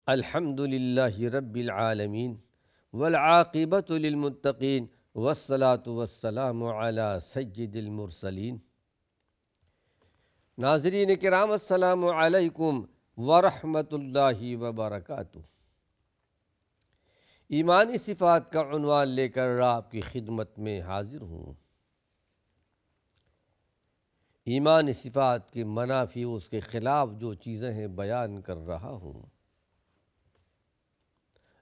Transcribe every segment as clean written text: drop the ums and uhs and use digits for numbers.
الحمد للہ رب العالمین والعاقبۃ للمتقین والصلاة والسلام علی سید المرسلین۔ ناظرین کرام، السلام علیکم ورحمۃ اللہ وبرکاتہ۔ ایمانی صفات کا عنوان لے کر آپ کی خدمت میں حاضر ہوں۔ ایمانی صفات کے منافی، اس کے خلاف جو چیزیں ہیں بیان کر رہا ہوں۔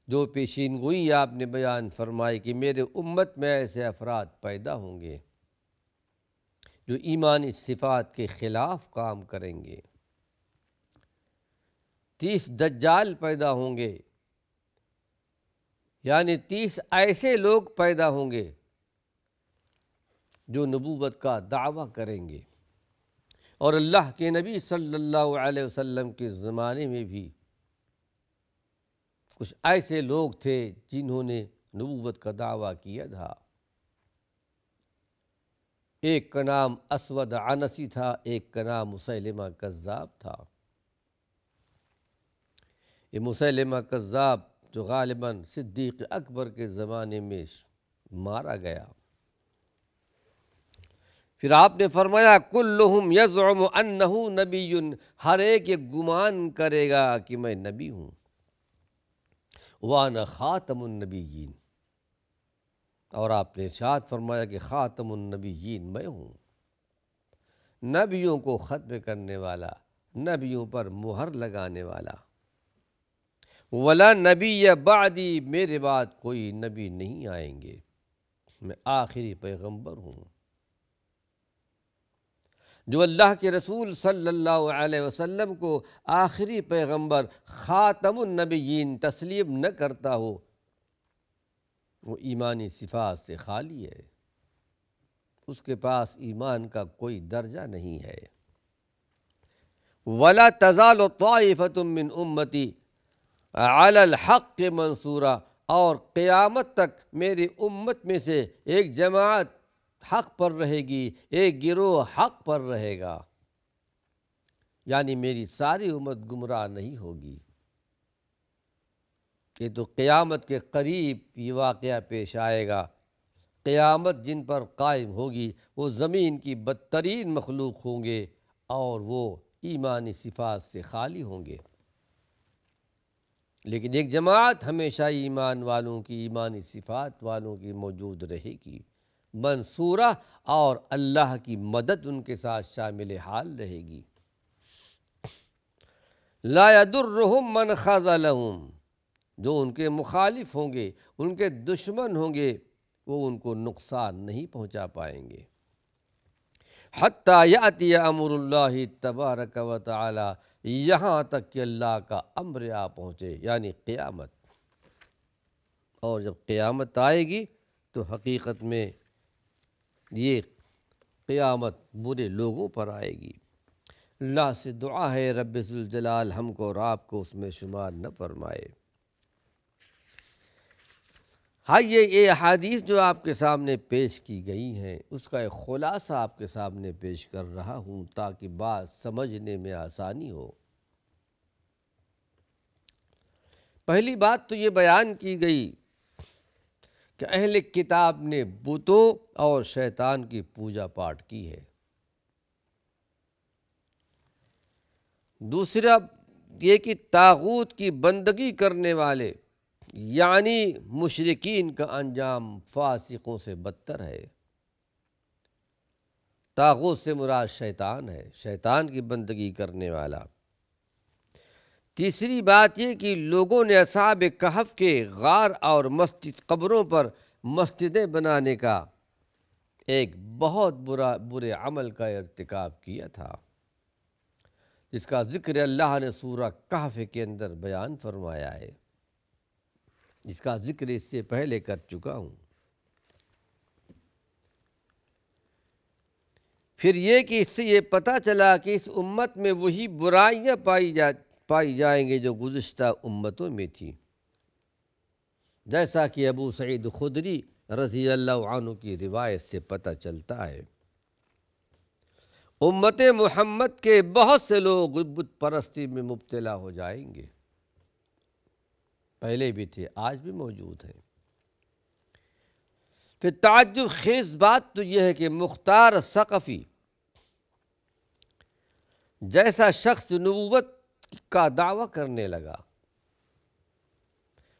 جو پیشین گوئی آپ نے بیان فرمائی کہ میرے امت میں ایسے افراد پیدا ہوں گے جو ایمانی صفات کے خلاف کام کریں گے۔ 30 دجال پیدا ہوں گے، یعنی 30 ایسے لوگ پیدا ہوں گے جو نبوت کا دعویٰ کریں گے، اور اللہ کے نبی صلی اللہ علیہ وسلم کے زمانے میں بھی کچھ ایسے لوگ تھے جنہوں نے نبوت کا دعویٰ کیا تھا۔ ایک کا نام اسود عنسی تھا، ایک کا نام مسیلمہ کذاب تھا۔ یہ مسیلمہ کذاب جو غالباً صدیق اکبر کے زمانے میں مارا گیا۔ پھر آپ نے فرمایا کلہم یزعم انہ نبی، ہر ایک یہ گمان کرے گا کہ میں نبی ہوں، وانا خاتم النبیین، اور آپ نے ارشاد فرمایا کہ خاتم النبیین میں ہوں، نبیوں کو ختم کرنے والا، نبیوں پر مہر لگانے والا۔ ولا نبی بعدی، میرے بعد کوئی نبی نہیں آئیں گے، میں آخری پیغمبر ہوں۔ جو اللہ کے رسول صلی اللہ علیہ وسلم کو آخری پیغمبر خاتم النبیین تسلیم نہ کرتا ہو، وہ ایمانی صفات سے خالی ہے، اس کے پاس ایمان کا کوئی درجہ نہیں ہے۔ وَلَا تَزَالُ طَائِفَةٌ مِّنْ أُمَّتِي عَلَى الْحَقِّ مَنْصُورًا، اور قیامت تک میری امت میں سے ایک جماعت حق پر رہے گی، ایک گروہ حق پر رہے گا، یعنی میری ساری امت گمراہ نہیں ہوگی۔ یہ تو قیامت کے قریب یہ واقعہ پیش آئے گا۔ قیامت جن پر قائم ہوگی وہ زمین کی بدترین مخلوق ہوں گے، اور وہ ایمانی صفات سے خالی ہوں گے، لیکن ایک جماعت ہمیشہ ایمان والوں کی، ایمانی صفات والوں کی موجود رہے گی، منصورہ، اور اللہ کی مدد ان کے ساتھ شامل حال رہے گی۔ لا يضرهم من خذلهم، جو ان کے مخالف ہوں گے، ان کے دشمن ہوں گے، وہ ان کو نقصان نہیں پہنچا پائیں گے۔ حتی یأتی امر اللہ تبارک و تعالی، یہاں تک کہ اللہ کا امر آ پہنچے، یعنی قیامت۔ اور جب قیامت آئے گی تو حقیقت میں یہ قیامت برے لوگوں پر آئے گی۔ اللہ سے دعا ہے رب ذوالجلال ہم کو اور آپ کو اس میں شمار نہ فرمائے۔ ہاں، یہ احادیث جو آپ کے سامنے پیش کی گئی ہیں، اس کا ایک خلاصہ آپ کے سامنے پیش کر رہا ہوں تاکہ بات سمجھنے میں آسانی ہو۔ پہلی بات تو یہ بیان کی گئی کہ اہل کتاب نے بتوں اور شیطان کی پوجا پاٹ کی ہے۔ دوسرا یہ کہ طاغوت کی بندگی کرنے والے یعنی مشرکین کا انجام فاسقوں سے بدتر ہے۔ طاغوت سے مراد شیطان ہے، شیطان کی بندگی کرنے والا۔ تیسری بات یہ کہ لوگوں نے اصحاب کہف کے غار اور مسجد قبروں پر مسجدیں بنانے کا ایک بہت برے عمل کا ارتکاب کیا تھا، جس کا ذکر اللہ نے سورہ کہف کے اندر بیان فرمایا ہے، جس کا ذکر اس سے پہلے کر چکا ہوں۔ پھر یہ کہ اس سے یہ پتہ چلا کہ اس امت میں وہی برائیاں پائی جائیں گے جو گزشتہ امتوں میں تھیں، جیسا کہ ابو سعید خدری رضی اللہ عنہ کی روایت سے پتہ چلتا ہے۔ امت محمد کے بہت سے لوگ بت پرستی میں مبتلا ہو جائیں گے، پہلے بھی تھے، آج بھی موجود ہیں۔ پھر تعجب خیز بات تو یہ ہے کہ مختار ثقفی جیسا شخص نبوت کا دعویٰ کرنے لگا،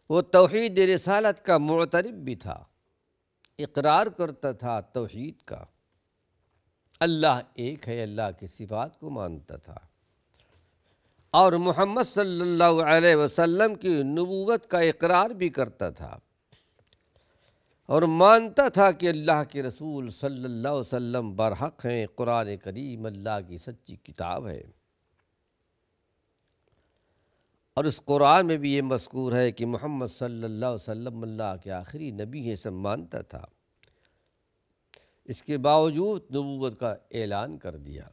وہ توحید رسالت کا معترف بھی تھا، اقرار کرتا تھا توحید کا، اللہ ایک ہے، اللہ کی صفات کو مانتا تھا، اور محمد صلی اللہ علیہ وسلم کی نبوت کا اقرار بھی کرتا تھا، اور مانتا تھا کہ اللہ کے رسول صلی اللہ علیہ وسلم برحق ہیں، قرآن کریم اللہ کی سچی کتاب ہے۔ اور اس قرآن میں بھی یہ مذکور ہے کہ محمد صلی اللہ علیہ وسلم اللہ کے آخری نبی ہے، سب مانتا تھا، اس کے باوجود نبوت کا اعلان کر دیا۔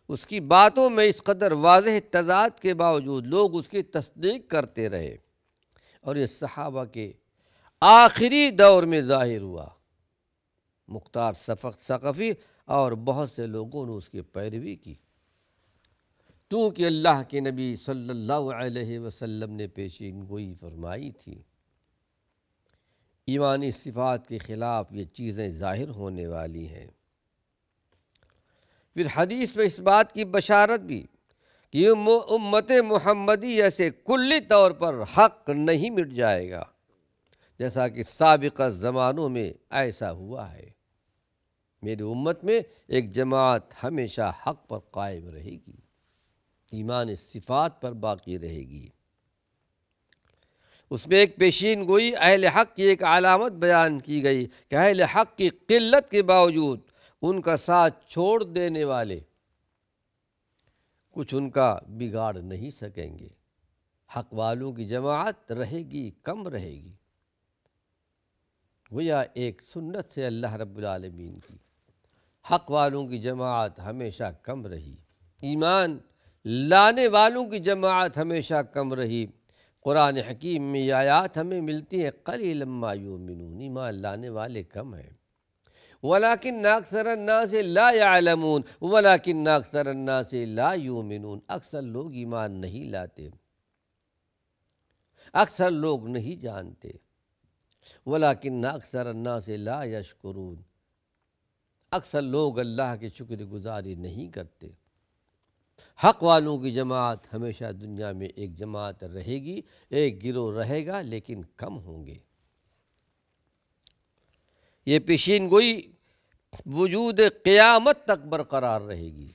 اس کی باتوں میں اس قدر واضح تضاد کے باوجود لوگ اس کی تصدیق کرتے رہے، اور یہ صحابہ کے آخری دور میں ظاہر ہوا۔ مختار ثقفی اور بہت سے لوگوں نے اس کی پیروی کی، کیونکہ اللہ کے نبی صلی اللہ علیہ وسلم نے پیشین گوئی فرمائی تھی، ایمانی صفات کے خلاف یہ چیزیں ظاہر ہونے والی ہیں۔ پھر حدیث میں اس بات کی بشارت بھی کہ امت محمدیہ سے کلی طور پر حق نہیں مٹ جائے گا، جیسا کہ سابقہ زمانوں میں ایسا ہوا ہے۔ میری امت میں ایک جماعت ہمیشہ حق پر قائم رہے گی، ایمان صفات پر باقی رہے گی۔ اس میں ایک پیشین گوئی اہل حق کی ایک علامت بیان کی گئی کہ اہل حق کی قلت کے باوجود ان کا ساتھ چھوڑ دینے والے کچھ ان کا بگاڑ نہیں سکیں گے۔ حق والوں کی جماعت رہے گی، کم رہے گی، گویا ایک سنت سے اللہ رب العالمین کی، حق والوں کی جماعت ہمیشہ کم رہی، ایمان لانے والوں کی جماعت ہمیشہ کم رہی۔ قرآن حکیم میں یہ آیات ہمیں ملتی ہیں، قلیلا ما یؤمنون، ایمان لانے والے کم ہیں، ولیکن اکثر الناس لا یعلمون، ولیکن اکثر الناس لا یؤمنون، اکثر لوگ ایمان نہیں لاتے، اکثر لوگ نہیں جانتے، ولیکن اکثر الناس لا یشکرون، اکثر لوگ اللہ کی شکر گزاری نہیں کرتے۔ حق والوں کی جماعت ہمیشہ دنیا میں ایک جماعت رہے گی، ایک گروہ رہے گا، لیکن کم ہوں گے۔ یہ پیشین گوئی وجود قیامت تک برقرار رہے گی۔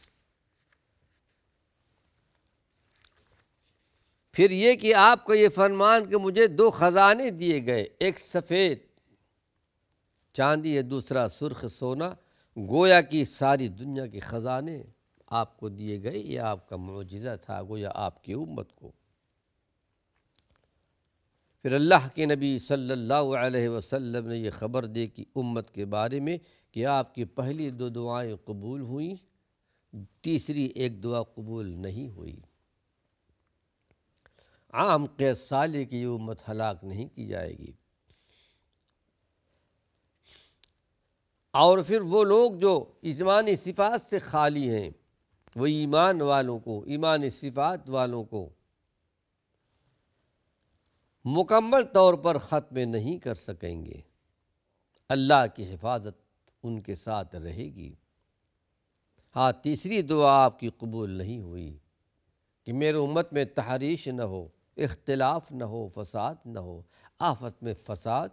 پھر یہ کہ آپ کا یہ فرمان کہ مجھے 2 خزانے دیے گئے، ایک سفید چاندی ہے، دوسرا سرخ سونا، گویا کی ساری دنیا کے خزانے آپ کو دیے گئے، یہ آپ کا معجزہ تھا، گویا آپ کی امت کو۔ پھر اللہ کے نبی صلی اللہ علیہ وسلم نے یہ خبر دی کہ امت کے بارے میں کہ آپ کی پہلی 2 دعائیں قبول ہوئیں، تیسری ایک دعا قبول نہیں ہوئی۔ عام قید سالی کی یہ امت ہلاک نہیں کی جائے گی۔ اور پھر وہ لوگ جو ایمانی صفات سے خالی ہیں، وہ ایمان والوں کو، ایمانی صفات والوں کو مکمل طور پر ختم نہیں کر سکیں گے، اللہ کی حفاظت ان کے ساتھ رہے گی۔ ہاں، تیسری دعا آپ کی قبول نہیں ہوئی کہ میرے امت میں تحریش نہ ہو، اختلاف نہ ہو، فساد نہ ہو، آفت میں فساد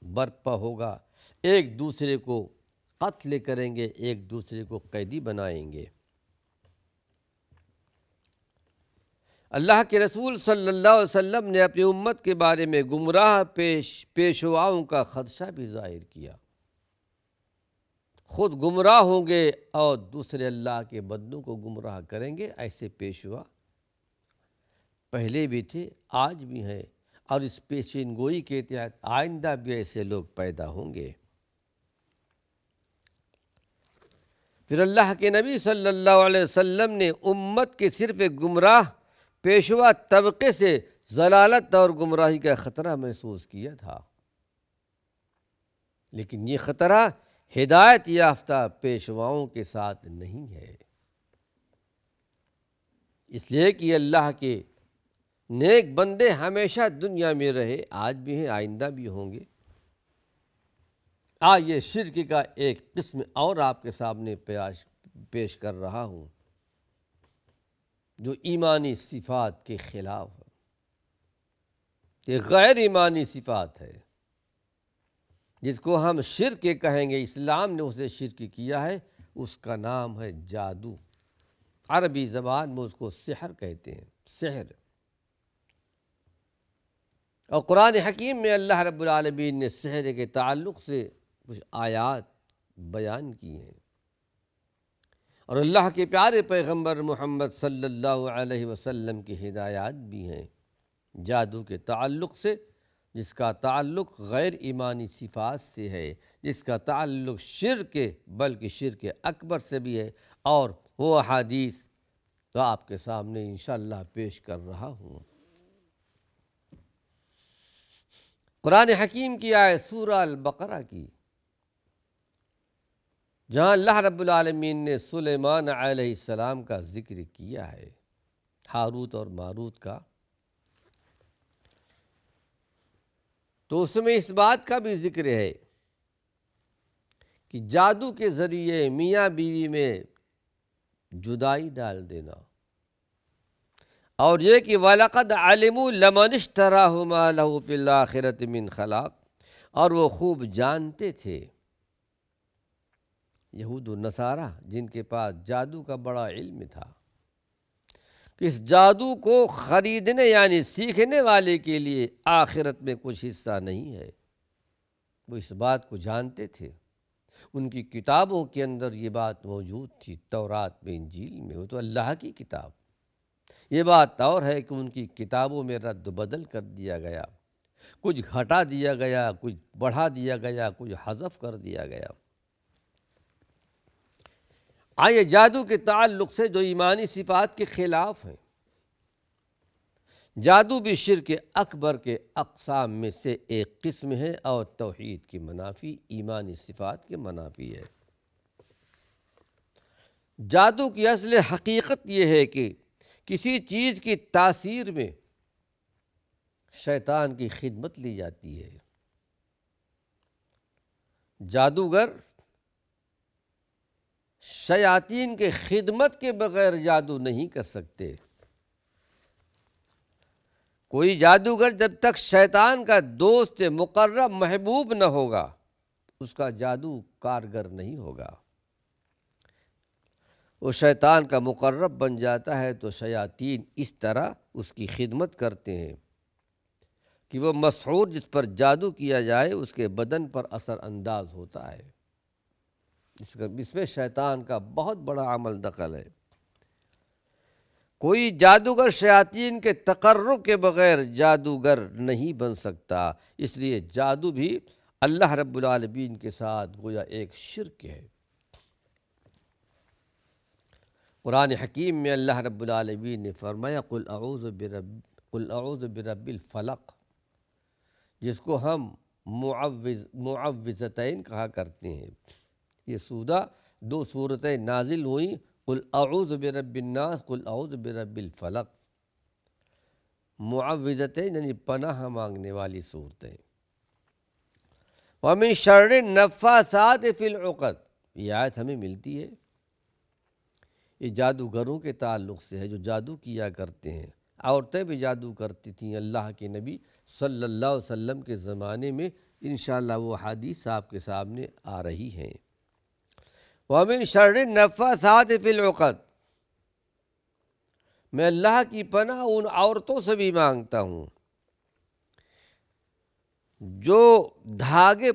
برپا ہوگا، ایک دوسرے کو قتل کریں گے، ایک دوسرے کو قیدی بنائیں گے۔ اللہ کے رسول صلی اللہ علیہ وسلم نے اپنی امت کے بارے میں گمراہ پیشواؤں کا خدشہ بھی ظاہر کیا، خود گمراہ ہوں گے اور دوسرے اللہ کے بندوں کو گمراہ کریں گے، ایسے پیشوا پہلے بھی تھے، آج بھی ہیں، اور اس پیشین گوئی کے تحت آئندہ بھی ایسے لوگ پیدا ہوں گے۔ پھر اللہ کے نبی صلی اللہ علیہ وسلم نے امت کے صرف ایک گمراہ پیشوا طبقے سے ضلالت اور گمراہی کا خطرہ محسوس کیا تھا، لیکن یہ خطرہ ہدایت یافتہ پیشواؤں کے ساتھ نہیں ہے، اس لیے کہ اللہ کے نیک بندے ہمیشہ دنیا میں رہے، آج بھی ہیں، آئندہ بھی ہوں گے۔ یہ شرک کا ایک قسم اور آپ کے سامنے پیش کر رہا ہوں، جو ایمانی صفات کے خلاف ہے، یہ غیر ایمانی صفات ہے، جس کو ہم شرک کہیں گے۔ اسلام نے اسے شرک کیا ہے، اس کا نام ہے جادو۔ عربی زبان میں اس کو سحر کہتے ہیں، سحر۔ اور قرآن حکیم میں اللہ رب العالمین نے سحر کے تعلق سے کچھ آیات بیان کی ہیں، اور اللہ کے پیارے پیغمبر محمد صلی اللہ علیہ وسلم کی ہدایات بھی ہیں جادو کے تعلق سے، جس کا تعلق غیر ایمانی صفات سے ہے، جس کا تعلق شرک بلکہ شرک اکبر سے بھی ہے، اور وہ احادیث تو آپ کے سامنے انشاءاللہ پیش کر رہا ہوں۔ قرآن حکیم کی آیت سورہ البقرہ کی، جہاں اللہ رب العالمین نے سلیمان علیہ السلام کا ذکر کیا ہے، ہاروت اور ماروت کا، تو اس میں اس بات کا بھی ذکر ہے کہ جادو کے ذریعے میاں بیوی میں جدائی ڈال دینا، اور یہ کہ وَلَقَدْ عَلِمُوا لَمَنِ اشْتَرَاهُ مَا لَهُ فِي الْآخِرَةِ مِنْ خَلَاقٍ، اور وہ خوب جانتے تھے یہود و نصارہ، جن کے پاس جادو کا بڑا علم تھا، کہ اس جادو کو خریدنے یعنی سیکھنے والے کے لیے آخرت میں کچھ حصہ نہیں ہے۔ وہ اس بات کو جانتے تھے، ان کی کتابوں کے اندر یہ بات موجود تھی، تورات میں، انجیل میں، وہ تو اللہ کی کتاب۔ یہ بات اور ہے کہ ان کی کتابوں میں رد و بدل کر دیا گیا، کچھ گھٹا دیا گیا، کچھ بڑھا دیا گیا، کچھ حذف کر دیا گیا۔ آئیے جادو کے تعلق سے جو ایمانی صفات کے خلاف ہیں، جادو بھی شرک اکبر کے اقسام میں سے ایک قسم ہے، اور توحید کے منافی، ایمانی صفات کے منافی ہے۔ جادو کی اصل حقیقت یہ ہے کہ کسی چیز کی تاثیر میں شیطان کی خدمت لی جاتی ہے۔ جادوگر شیاطین کے خدمت کے بغیر جادو نہیں کر سکتے۔ کوئی جادوگر جب تک شیطان کا دوست مقرب محبوب نہ ہوگا، اس کا جادو کارگر نہیں ہوگا۔ وہ شیطان کا مقرب بن جاتا ہے تو شیاطین اس طرح اس کی خدمت کرتے ہیں کہ وہ مسحور جس پر جادو کیا جائے اس کے بدن پر اثر انداز ہوتا ہے۔ اس میں شیطان کا بہت بڑا عمل دخل ہے۔ کوئی جادوگر شیاطین کے تقرب کے بغیر جادوگر نہیں بن سکتا، اس لیے جادو بھی اللہ رب العالمین کے ساتھ گویا ایک شرک ہے۔ قرآن حکیم میں اللہ رب العالمین نے فرمایا قل اعوذ برب الفلق، جس کو ہم معوذتین کہا کرتے ہیں۔ یہ سورہ 2 سورتیں نازل ہوئیں، قل اعوذ برب الناس، قل اعوذ برب الفلق۔ معوذتین یعنی پناہ مانگنے والی صورتیں۔ وَمِن شَرِّ النَّفَّاثَاتِ فِي الْعُقَدِ، یہ آیت ہمیں ملتی ہے، یہ جادوگروں کے تعلق سے ہے جو جادو کیا کرتے ہیں۔ عورتیں بھی جادو کرتی تھیں اللہ کے نبی صلی اللہ علیہ وسلم کے زمانے میں، انشاءاللہ وہ حدیث آپ کے سامنے آ رہی ہیں۔ وَمِن شَرِّ النَّفَّاثَاتِ فِي الْعُقَدِ، میں اللہ کی پناہ ان عورتوں سے بھی مانگتا ہوں جو دھاگے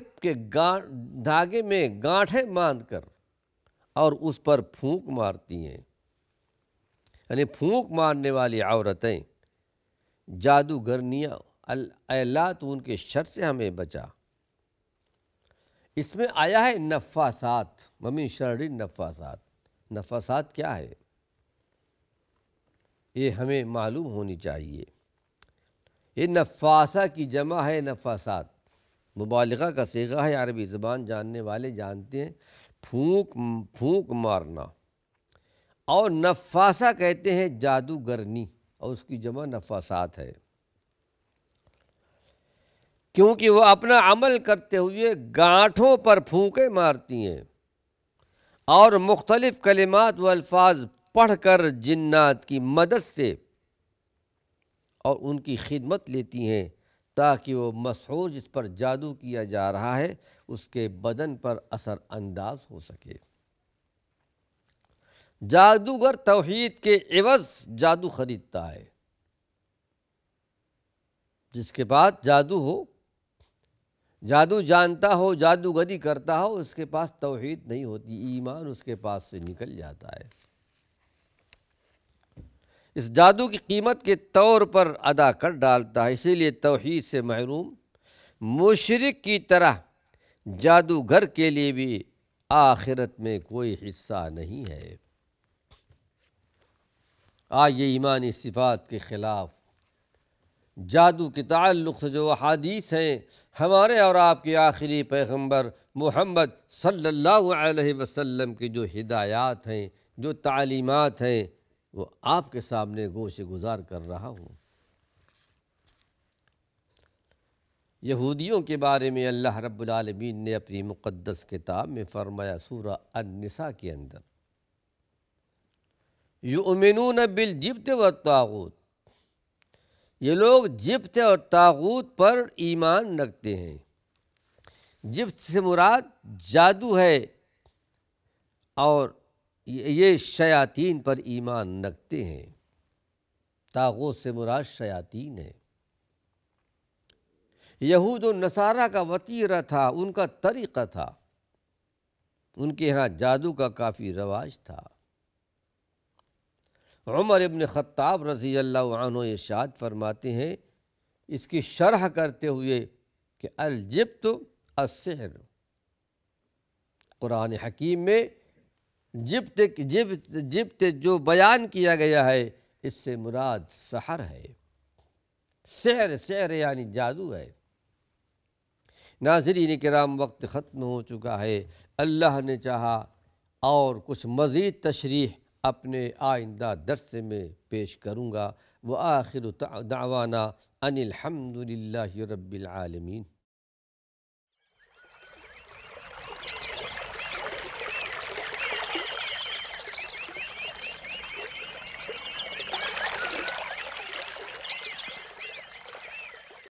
میں گانٹھیں باندھ کر اور اس پر پھونک مارتی ہیں، یعنی پھونک مارنے والی عورتیں، جادوگرنیاں، اے اللہ تو ان کے شر سے ہمیں بچا۔ اس میں آیا ہے نفاسات، ومن شر النفاسات۔ نفاسات کیا ہے یہ ہمیں معلوم ہونی چاہیے۔ یہ نفاسہ کی جمع ہے نفاسات، مبالغہ کا صیغہ ہے، عربی زبان جاننے والے جانتے ہیں، پھونک مارنا۔ اور نفاسہ کہتے ہیں جادوگرنی، اور اس کی جمع نفاسات ہے، کیونکہ وہ اپنا عمل کرتے ہوئے گانٹھوں پر پھونکے مارتی ہیں اور مختلف کلمات و الفاظ پڑھ کر جنات کی مدد سے اور ان کی خدمت لیتی ہیں تاکہ وہ مسحور جس پر جادو کیا جا رہا ہے اس کے بدن پر اثر انداز ہو سکے۔ جادوگر توحید کے عوض جادو خریدتا ہے۔ جس کے پاس جادو ہو، جادو جانتا ہو، جادوگری کرتا ہو، اس کے پاس توحید نہیں ہوتی، ایمان اس کے پاس سے نکل جاتا ہے۔ اس جادو کی قیمت کے طور پر ادا کر ڈالتا ہے، اسی لیے توحید سے محروم مشرک کی طرح جادوگر کے لیے بھی آخرت میں کوئی حصہ نہیں ہے۔ یہ ایمانی صفات کے خلاف جادو کے تعلق سے جو احادیث ہیں ہمارے اور آپ کے آخری پیغمبر محمد صلی اللہ علیہ وسلم کی جو ہدایات ہیں، جو تعلیمات ہیں، وہ آپ کے سامنے گوش گزار کر رہا ہوں۔ یہودیوں کے بارے میں اللہ رب العالمین نے اپنی مقدس کتاب میں فرمایا سورہ النساء کے اندر، یؤمنون بالجبت والطاغوت، یہ لوگ جبت اور طاغوت پر ایمان رکھتے ہیں۔ جبت سے مراد جادو ہے اور یہ شیاطین پر ایمان رکھتے ہیں، طاغوت سے مراد شیاطین ہے۔ یہود و نصارہ کا وتیرہ تھا، ان کا طریقہ تھا، ان کے ہاں جادو کا کافی رواج تھا۔ عمر ابن خطاب رضی اللہ عنہ ارشاد فرماتے ہیں اس کی شرح کرتے ہوئے کہ الجبت السحر، قرآن حکیم میں جبت جو بیان کیا گیا ہے اس سے مراد سحر ہے، سحر یعنی جادو ہے۔ ناظرین کرام، وقت ختم ہو چکا ہے، اللہ نے چاہا اور کچھ مزید تشریح اپنے آئندہ درس میں پیش کروں گا۔ وآخر دعوانا ان الحمد للہ رب العالمین۔